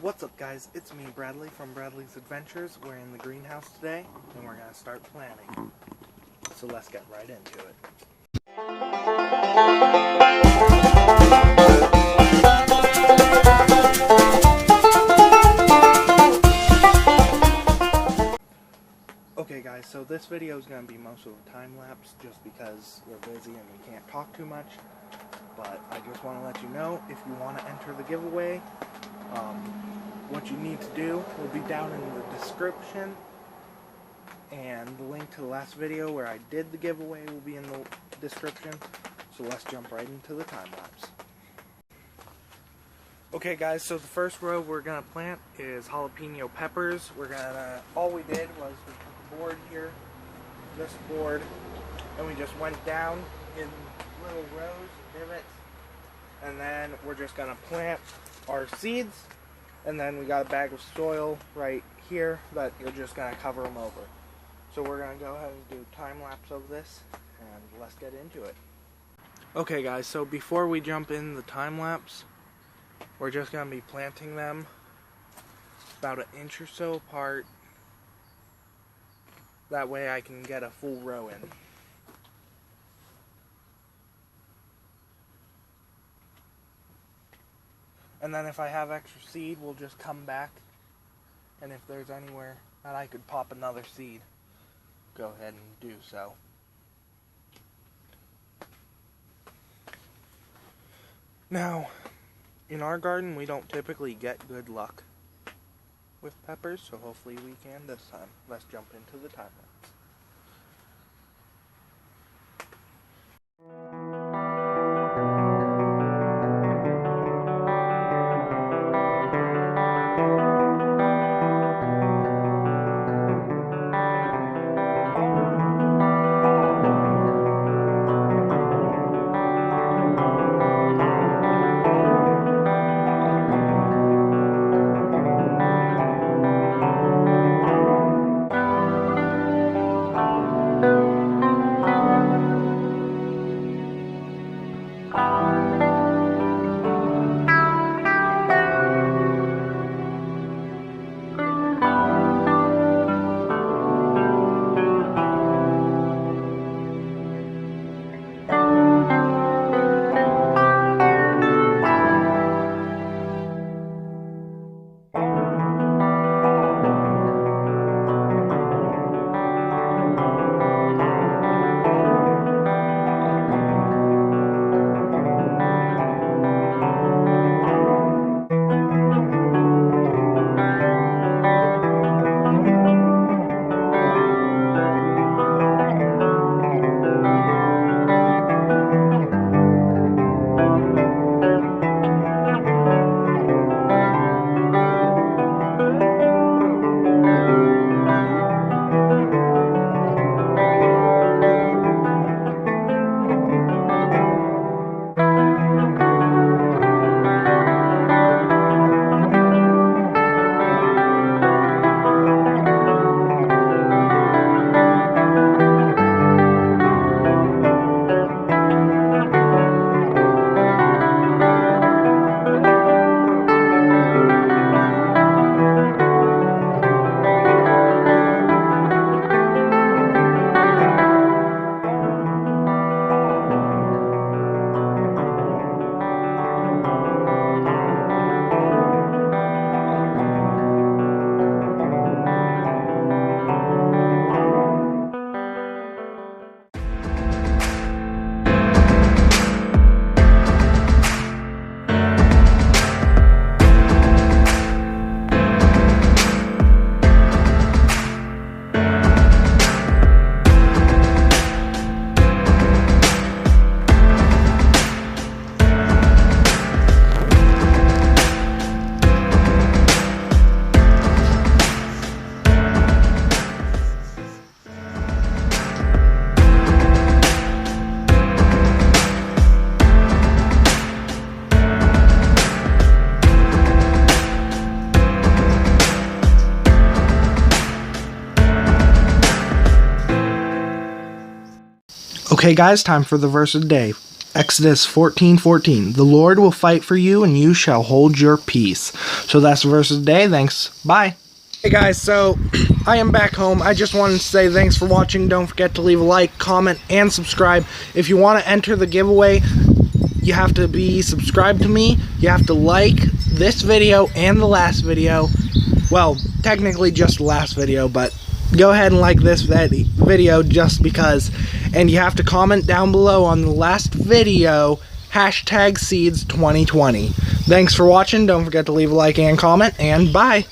What's up, guys? It's me, Bradley, from Bradley's Adventures. We're in the greenhouse today, and we're going to start planting. So let's get right into it. Okay, guys, so this video is going to be most of the time-lapse just because we're busy and we can't talk too much. But I just want to let you know, if you want to enter the giveaway, what you need to do will be down in the description, and the link to the last video where I did the giveaway will be in the description. So let's jump right into the time-lapse. Okay, guys, so the first row we're going to plant is jalapeno peppers. All we did was we took a board here, this board, and we just went down in little rows, divots, and then we're just going to plant our seeds. And then we got a bag of soil right here that you're just going to cover them over. So we're going to go ahead and do time-lapse of this, and let's get into it. Okay, guys, so before we jump in the time-lapse, we're just going to be planting them about an inch or so apart. That way I can get a full row in. And then if I have extra seed, we'll just come back, and if there's anywhere that I could pop another seed, go ahead and do so. Now, in our garden, we don't typically get good luck with peppers, so hopefully we can this time. Let's jump into the time-lapse. Okay, guys, time for the verse of the day. Exodus 14:14. The Lord will fight for you and you shall hold your peace. So that's the verse of the day. Thanks. Bye. Hey guys, so I am back home. I just wanted to say thanks for watching. Don't forget to leave a like, comment, and subscribe. If you want to enter the giveaway, you have to be subscribed to me. You have to like this video and the last video. Well, technically just the last video, but go ahead and like this video just because. And you have to comment down below on the last video, #Seeds2020. Thanks for watching. Don't forget to leave a like and comment, and bye.